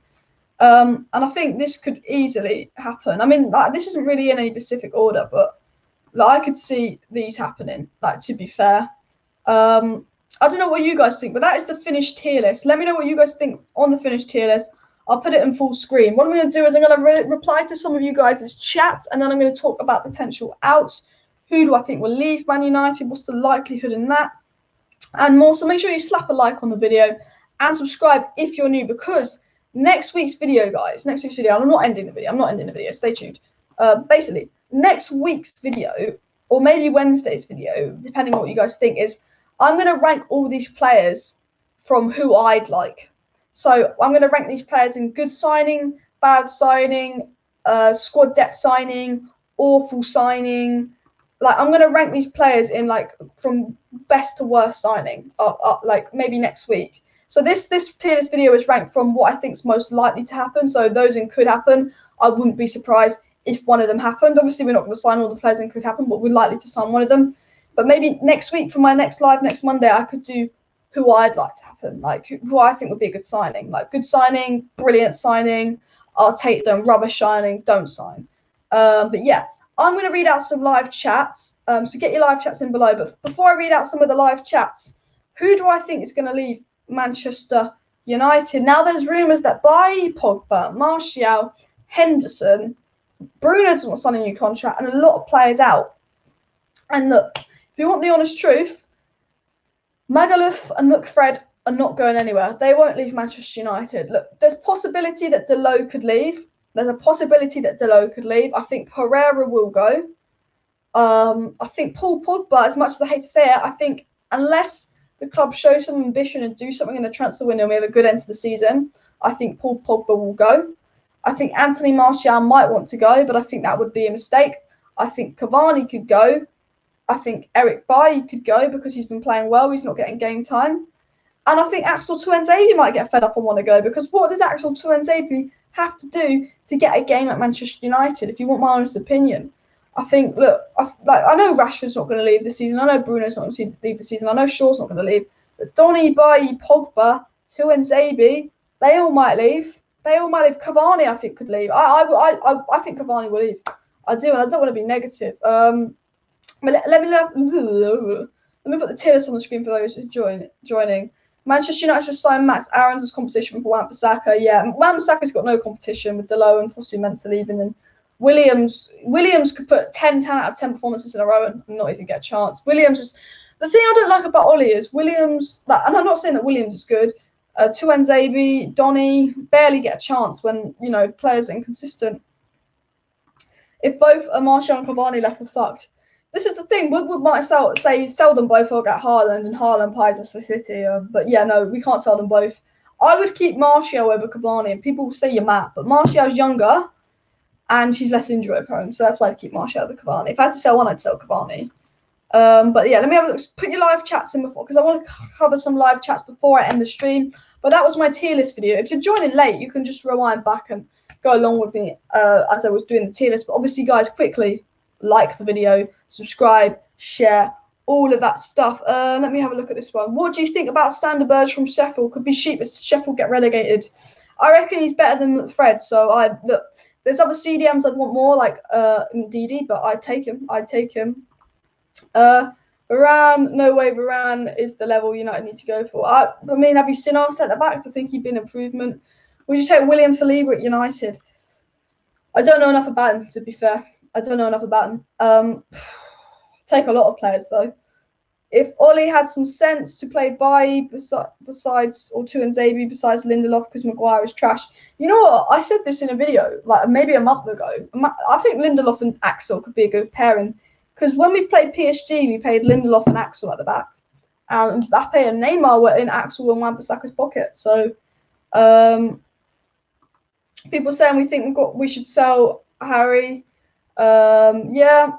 And I think this could easily happen. I mean, this isn't really in any specific order, but I could see these happening. To be fair, I don't know what you guys think, but that is the finished tier list. Let me know what you guys think on the finished tier list. I'll put it in full screen. What I'm going to do is I'm going to reply to some of you guys' chats, and then I'm going to talk about potential outs. Who do I think will leave Man United? What's the likelihood in that? And more. So make sure you slap a like on the video and subscribe if you're new, because next week's video, guys, I'm not ending the video. Stay tuned. Basically, next week's video, or maybe Wednesday's video, depending on what you guys think, is I'm going to rank all these players from who I'd like. So I'm going to rank these players in good signing, bad signing, squad depth signing, awful signing. I'm going to rank these players in from best to worst signing, maybe next week. So this tier list video is ranked from what I think is most likely to happen. So those in could happen. I wouldn't be surprised if one of them happened. Obviously, we're not going to sign all the players in could happen, but we're likely to sign one of them. But maybe next week for my next live next Monday, I could do who I'd like to happen, who I think would be a good signing. Good signing, brilliant signing, I'll take them. Rubbish signing, don't sign. But yeah, I'm going to read out some live chats. So get your live chats in below. But before I read out some of the live chats, who do I think is going to leave Manchester United? Now there's rumours that Bailly, Pogba, Martial, Henderson, Bruno doesn't want to sign a new contract, and a lot of players out. And look, if you want the honest truth, Magaluf and McFred are not going anywhere. They won't leave Manchester United. Look, there's possibility that Delo could leave. I think Pereira will go. I think Paul Pogba, as much as I hate to say it, I think unless the club show some ambition and do something in the transfer window and we have a good end to the season, I think Paul Pogba will go. I think Anthony Martial might want to go, but I think that would be a mistake. I think Cavani could go. I think Eric Bailly could go because he's been playing well. He's not getting game time. And I think Axel Tuanzebe might get fed up and want to go, because what does Axel Tuanzebe have to do to get a game at Manchester United, if you want my honest opinion? I think, look, I know Rashford's not going to leave this season. I know Bruno's not going to leave this season. I know Shaw's not going to leave. But Donny, Bailly, Pogba, Tuanzebe, they all might leave. Cavani, I think, could leave. I think Cavani will leave. I do, and I don't want to be negative. But let me put the tier list on the screen for those who are joining. Manchester United should sign Max Aarons as competition for Wan-Bissaka. Yeah, Wan-Bissaka's got no competition with Delo and Fosu Mensah leaving, and Williams could put 10 out of 10 performances in a row and not even get a chance. Williams is the thing I don't like about Ollie is Williams, and I'm not saying that Williams is good. Tuanzebe, Donny barely get a chance when players are inconsistent. If both Martial and Cavani left, we're fucked. This is the thing. We might sell them both or get Haaland, and Haaland pies us for City. But yeah, no, we can't sell them both. I would keep Martial over Cavani, and people will say you're mad, but Martial's younger and he's less injury prone, so that's why I'd keep Martial over Cavani. If I had to sell one, I'd sell Cavani. But yeah, let me have a look. Put your live chats in before, because I want to cover some live chats before I end the stream. But that was my tier list video. If you're joining late, you can just rewind back and go along with me as I was doing the tier list. But obviously, guys, quickly like the video, subscribe, share, all of that stuff. Let me have a look at this one. What do you think about Sander Berge from Sheffield? Could be cheap if Sheffield get relegated. I reckon he's better than Fred. So look, there's other CDMs I'd want more, like Ndidi, but I'd take him. Varane, no way. Varane is the level United need to go for. I mean, have you seen our centre backs? I think he'd be an improvement. Would you take William Saliba at United? I don't know enough about him, to be fair. I don't know enough about him. Take a lot of players, though. If Ollie had some sense to play Bailly besides, or Tuanzebe besides Lindelof, because Maguire is trash. You know what? I said this in a video, like maybe a month ago. I think Lindelof and Axel could be a good pairing, because when we played PSG, we played Lindelof and Axel at the back. and Mbappe and Neymar were in Axel and Wan-Bissaka's pocket. So people saying we should sell Harry. Yeah,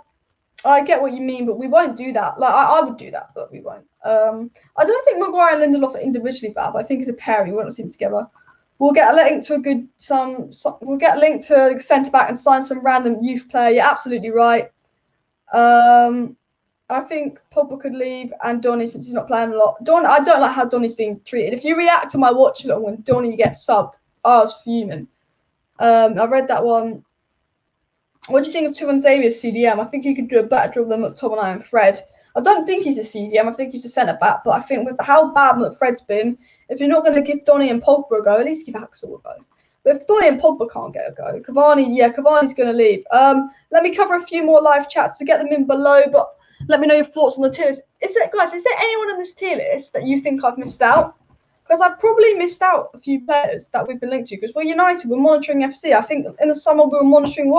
I get what you mean, but we won't do that. Like I would do that, but we won't. I don't think Maguire and Lindelof are individually bad, but I think as a pairing, we won't see them together. We'll get a link to we'll get a link to centre back and sign some random youth player. You're absolutely right. I think Pogba could leave and Donny, since he's not playing a lot. I don't like how Donny's being treated. If you react to my watch along when Donny gets subbed, I was fuming. I read that one. What do you think of Tuan Xavier's CDM? I think he could do a better job than McTominay and Fred. I don't think he's a CDM. I think he's a centre back. But I think with how bad McFred's been, if you're not going to give Donny and Pogba a go, at least give Axel a go. But if Donny and Pogba can't get a go, Cavani's going to leave. Let me cover a few more live chats to get them in below. But let me know your thoughts on the tier list. Is there anyone on this tier list that you think I've missed out? Because I've probably missed out a few players that we've been linked to. Because we're United, we're monitoring FC. I think in the summer we were monitoring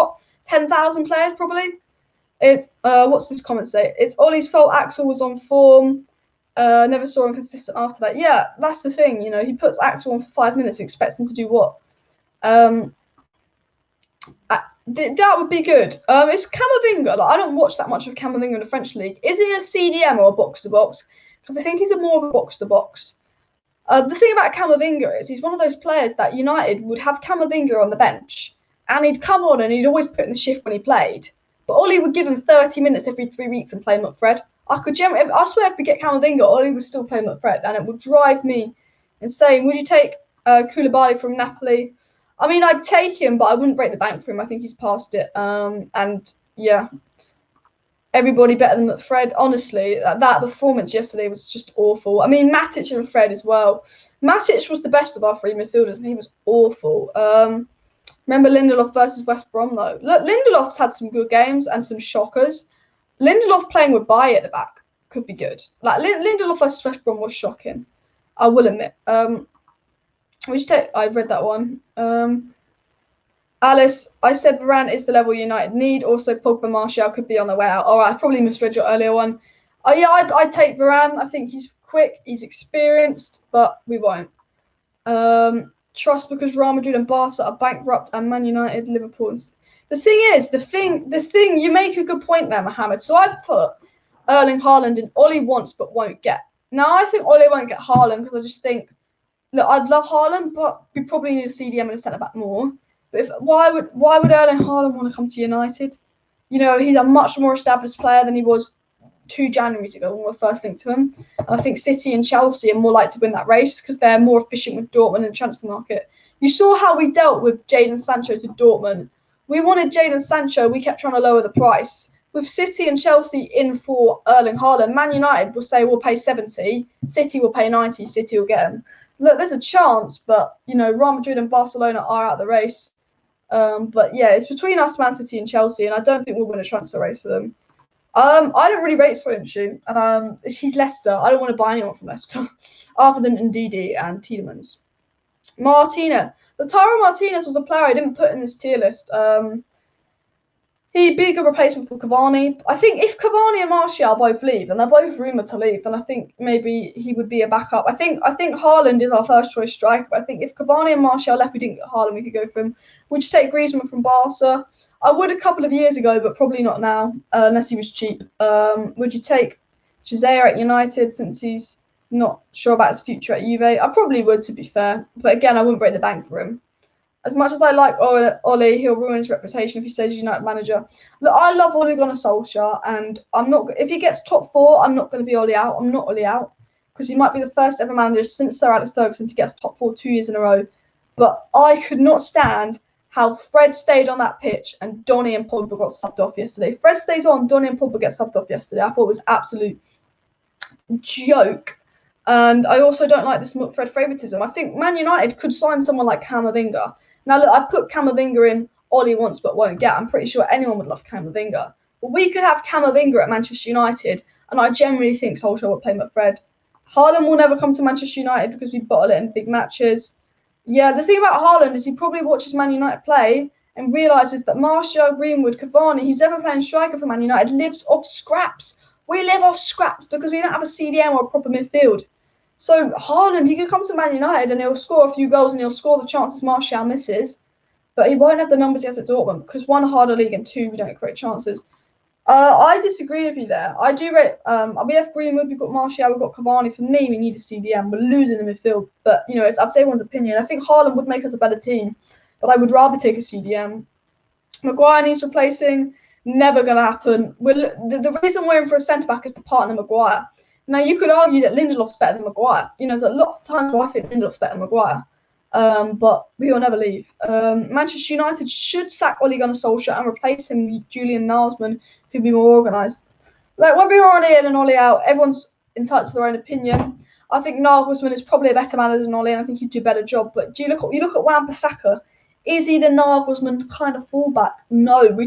10,000 players probably. It's what's this comment say? It's Ollie's fault. Axel was on form. Never saw him consistent after that. Yeah, that's the thing. You know, he puts Axel on for 5 minutes, expects him to do what? That would be good. It's Camavinga. Like, I don't watch that much of Camavinga in the French league. Is he a CDM or a box to box? Because I think he's more of a box to box. The thing about Camavinga is he's one of those players that United would have Camavinga on the bench. And he'd come on and he'd always put in the shift when he played. But Ollie would give him 30 minutes every 3 weeks and play McFred. I swear if we get Camavinga, Ollie would still play McFred. And it would drive me insane. Would you take Koulibaly from Napoli? I mean, I'd take him, but I wouldn't break the bank for him. I think he's past it. And yeah, everybody better than McFred. Honestly, that performance yesterday was just awful. I mean, Matic and Fred as well. Matic was the best of our three midfielders and he was awful. Remember Lindelof versus West Brom, though? Look, Lindelof's had some good games and some shockers. Lindelof playing with Bailly at the back could be good. Like, Lindelof versus West Brom was shocking, I will admit. I read that one. Alice, I said Varane is the level United need. Also, Pogba, Martial could be on their way out. All right, I probably misread your earlier one. Yeah, I'd take Varane. I think he's quick, he's experienced, but we won't. Trust because Real Madrid and Barca are bankrupt and Man United, Liverpool. The thing, you make a good point there, Mohammed. So I've put Erling Haaland in Ollie wants but won't get. Now I think Ollie won't get Haaland because I just think, look, I'd love Haaland, but we probably need a CDM and a centre back more. But why would Erling Haaland want to come to United? You know, he's a much more established player than he was 2 Januaries ago when we first linked to him. And I think City and Chelsea are more likely to win that race because they're more efficient with Dortmund in the transfer market. You saw how we dealt with Jadon Sancho to Dortmund. We wanted Jadon Sancho. We kept trying to lower the price. With City and Chelsea in for Erling Haaland, Man United will say we'll pay 70. City will pay 90. City will get him. Look, there's a chance, but, you know, Real Madrid and Barcelona are out of the race. But, yeah, it's between us, Man City and Chelsea, and I don't think we'll win a transfer race for them. I don't really rate Soyuncu, and he's Leicester. I don't want to buy anyone from Leicester, other than Ndidi and Tielemans. Martina. Lautaro Martinez was a player I didn't put in this tier list. He'd be a good replacement for Cavani. I think if Cavani and Martial both leave, and they're both rumoured to leave, then I think maybe he would be a backup. I think Haaland is our first choice striker, but I think if Cavani and Martial left, we didn't get Haaland, we could go for him. Would you take Griezmann from Barca? I would a couple of years ago, but probably not now, unless he was cheap. Would you take Jazea at United since he's not sure about his future at Juve? I probably would, to be fair. But again, I wouldn't break the bank for him. As much as I like Ollie, he'll ruin his reputation if he stays United manager. Look, I love Ole Gunnar Solskjaer, and I'm not. If he gets top 4, I'm not going to be Ollie out. I'm not Ollie out because he might be the first ever manager since Sir Alex Ferguson to get top 4 2 years in a row. But I could not stand how Fred stayed on that pitch and Donny and Pogba got subbed off yesterday. Fred stays on, Donny and Pogba get subbed off yesterday. I thought it was absolute joke. And I also don't like this Fred favouritism. I think Man United could sign someone like Camavinga. Now, look, I put Camavinga in Ollie wants but won't get. I'm pretty sure anyone would love Camavinga. But we could have Camavinga at Manchester United, and I generally think Solskjaer would play McFred. Haaland will never come to Manchester United because we bottle it in big matches. Yeah, the thing about Haaland is he probably watches Man United play and realises that Martial, Greenwood, Cavani, who's ever playing striker for Man United, lives off scraps. We live off scraps because we don't have a CDM or a proper midfield. So Haaland, he could come to Man United and he'll score a few goals and he'll score the chances Martial misses, but he won't have the numbers he has at Dortmund because one, harder league, and two, we don't create chances. I disagree with you there. I do rate. We have Greenwood, we've got Martial, we've got Cavani. For me, we need a CDM. We're losing in midfield, but you know, it's up to everyone's opinion. I think Haaland would make us a better team, but I would rather take a CDM. Maguire needs replacing. Never going to happen. The reason we're in for a centre back is to partner Maguire. Now you could argue that Lindelof's better than Maguire. You know, there's a lot of times where I think Lindelof's better than Maguire. But we will never leave. Manchester United should sack Ole Gunnar Solskjaer and replace him with Julian Nagelsmann, who'd be more organised. Like, whether you're on in and Ole out, everyone's entitled to their own opinion. I think Nagelsmann is probably a better manager than Ole, and I think he'd do a better job. But you look at Wan-Bissaka. Is he the Nagelsmann kind of fullback? No, we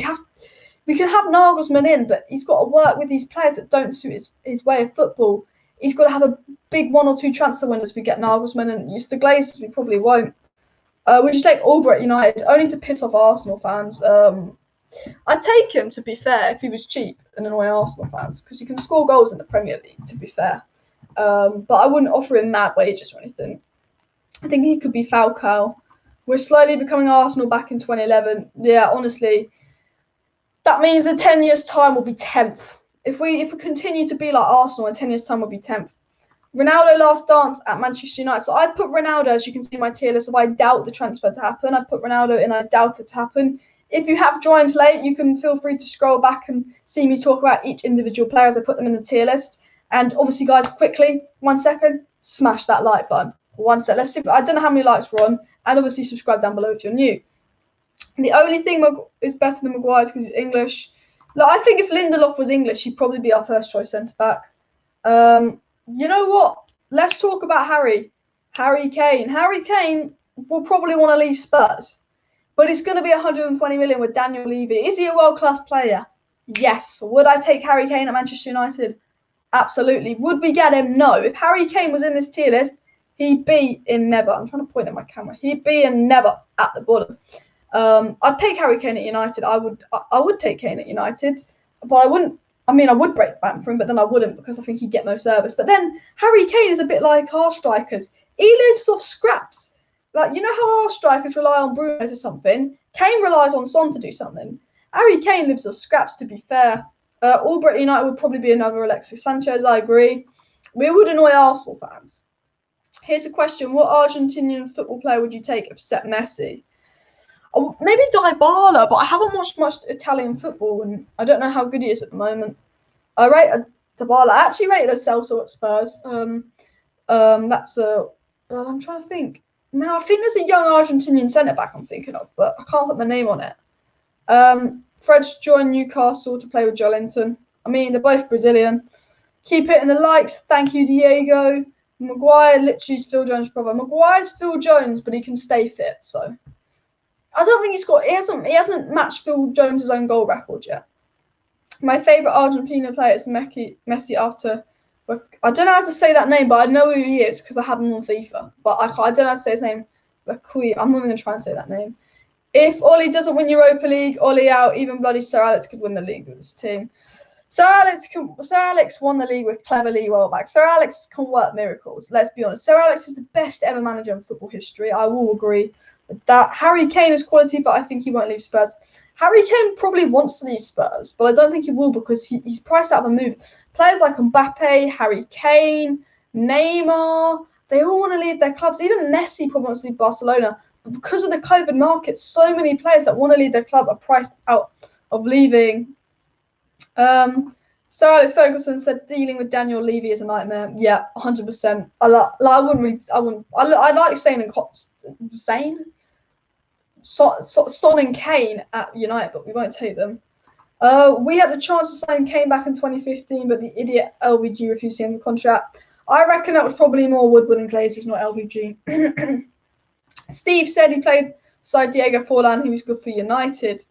can have Nagelsmann in, but he's got to work with these players that don't suit his way of football. He's got to have a big 1 or 2 transfer windows if we get Nagelsmann, and use the Glazers we probably won't. Would you take Albright United only to piss off Arsenal fans? I'd take him, to be fair, if he was cheap and annoy Arsenal fans, because he can score goals in the Premier League, to be fair. But I wouldn't offer him mad wages or anything. I think he could be Falcao. We're slowly becoming Arsenal back in 2011. Yeah, honestly, that means in 10 years' time we'll be 10th. If we continue to be like Arsenal, in 10 years' time we'll be 10th. Ronaldo last dance at Manchester United. So I'd put Ronaldo, as you can see in my tier list, if I doubt the transfer to happen. I'd put Ronaldo in, I doubt it to happen. If you have joined late, you can feel free to scroll back and see me talk about each individual player as I put them in the tier list. And obviously, guys, quickly, 1 second, smash that like button. 1 sec. Let's see. I don't know how many likes we're on. And obviously, subscribe down below if you're new. The only thing is better than Maguire is because he's English. Look, I think if Lindelof was English, he'd probably be our first choice centre back. You know what? Let's talk about Harry Kane. Harry Kane will probably want to leave Spurs, but it's going to be 120 million with Daniel Levy. Is he a world-class player? Yes. Would I take Harry Kane at Manchester United? Absolutely. Would we get him? No. If Harry Kane was in this tier list, he'd be in never. I'm trying to point at my camera. He'd be in never at the bottom. I'd take Harry Kane at United. I would take Kane at United, but I wouldn't. I mean, I would break back for him, but then I wouldn't because I think he'd get no service. But then Harry Kane is a bit like our strikers. He lives off scraps. Like, you know how our strikers rely on Bruno to something? Kane relies on Son to do something. Harry Kane lives off scraps, to be fair. Albright United would probably be another Alexis Sanchez, I agree. We would annoy Arsenal fans. Here's a question. What Argentinian football player would you take except Messi? Oh, maybe Dybala, but I haven't watched much Italian football, and I don't know how good he is at the moment. I rate Dybala. I actually rated Celso at Spurs. Well, I'm trying to think. Now, I think there's a young Argentinian centre-back I'm thinking of, but I can't put my name on it. Fred's joined Newcastle to play with Joelinton. I mean, they're both Brazilian. Keep hitting the likes. Thank you, Diego. Maguire literally is Phil Jones' brother. Maguire's Phil Jones, but he can stay fit, so... I don't think he hasn't matched Phil Jones' own goal record yet. My favourite Argentina player is Messi after. I don't know how to say that name, but I know who he is because I have him on FIFA. But I don't know how to say his name. I'm not even going to try and say that name. If Ole doesn't win Europa League, Ole out, even bloody Sir Alex could win the league with his team. Sir Alex won the league with cleverly well back. Sir Alex can work miracles, let's be honest. Sir Alex is the best ever manager in football history. I will agree with that. Harry Kane is quality, but I think he won't leave Spurs. Harry Kane probably wants to leave Spurs, but I don't think he will because he's priced out of a move. Players like Mbappe, Harry Kane, Neymar, they all want to leave their clubs. Even Messi probably wants to leave Barcelona. But because of the COVID market, so many players that want to leave their club are priced out of leaving. Sir Alex Ferguson said dealing with Daniel Levy is a nightmare. Yeah, 100%. I like saying Son and Kane at United, but we won't take them. We had a chance to sign Kane back in 2015, but the idiot LVG refused to end the contract. I reckon that was probably more Woodward and Glazers, not LVG. Steve said he played beside Diego Forlan, who was good for United.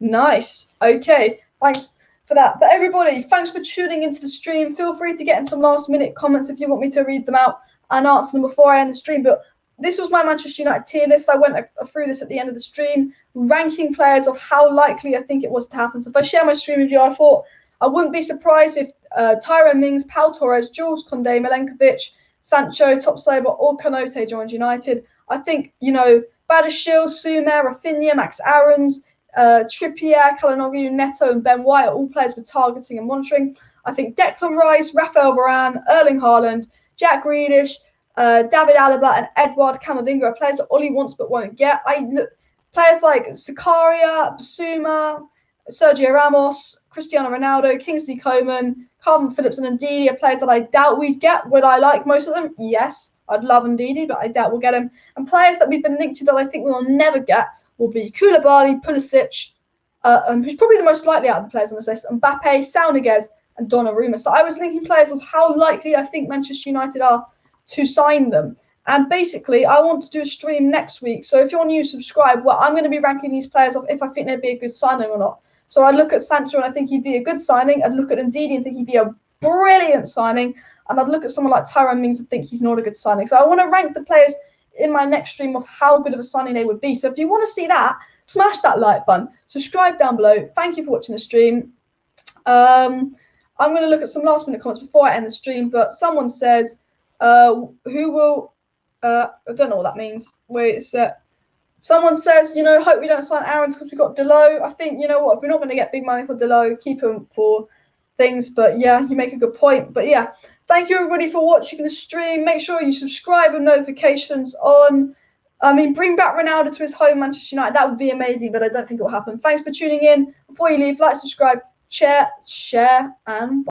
Nice. Okay, thanks for that. But everybody, thanks for tuning into the stream. Feel free to get in some last-minute comments if you want me to read them out and answer them before I end the stream. But this was my Manchester United tier list. I went through this at the end of the stream, ranking players of how likely I think it was to happen. So if I share my stream with you, I thought I wouldn't be surprised if Tyrone Mings, Pau Torres, Jules Conde, Malenkovic, Sancho, Topsoba, or Kanote joins United. I think, Badiashile, Sumer, Rafinha, Max Aarons, Trippier, Kalinoglu, Neto, and Ben White are all players we're targeting and monitoring. I think Declan Rice, Rafael Varane, Erling Haaland, Jack Grealish, David Alaba, and Edouard Camavinga are players that Oli wants but won't get. Players like Sakaria, Basuma, Sergio Ramos, Cristiano Ronaldo, Kingsley Coman, Calvin Phillips, and Ndidi are players that I doubt we'd get. Would I like most of them? Yes, I'd love Ndidi, but I doubt we'll get him. And players that we've been linked to that I think we'll never get will be Koulibaly, Pulisic, who's probably the most likely out of the players on this list, Mbappe, Sauniguez, and Donnarumma. So I was linking players with how likely I think Manchester United are to sign them. And basically, I want to do a stream next week. So if you're new, subscribe. Well, I'm going to be ranking these players off if I think they'd be a good signing or not. So I look at Sancho and I think he'd be a good signing. I'd look at Ndidi and think he'd be a brilliant signing. And I'd look at someone like Tyrone Mings and think he's not a good signing. So I want to rank the players in my next stream of how good of a signing they would be. So if you want to see that, smash that like button. Subscribe down below. Thank you for watching the stream. I'm going to look at some last minute comments before I end the stream. But someone says, who will... I don't know what that means. Wait a sec. Someone says, hope we don't sign Aarons because we've got Delo. I think, what, if we're not going to get big money for Delo, keep him for things. But yeah, you make a good point. But yeah, thank you everybody for watching the stream. Make sure you subscribe with notifications on. Bring back Ronaldo to his home, Manchester United. That would be amazing, but I don't think it will happen. Thanks for tuning in. Before you leave, like, subscribe, share, and bye.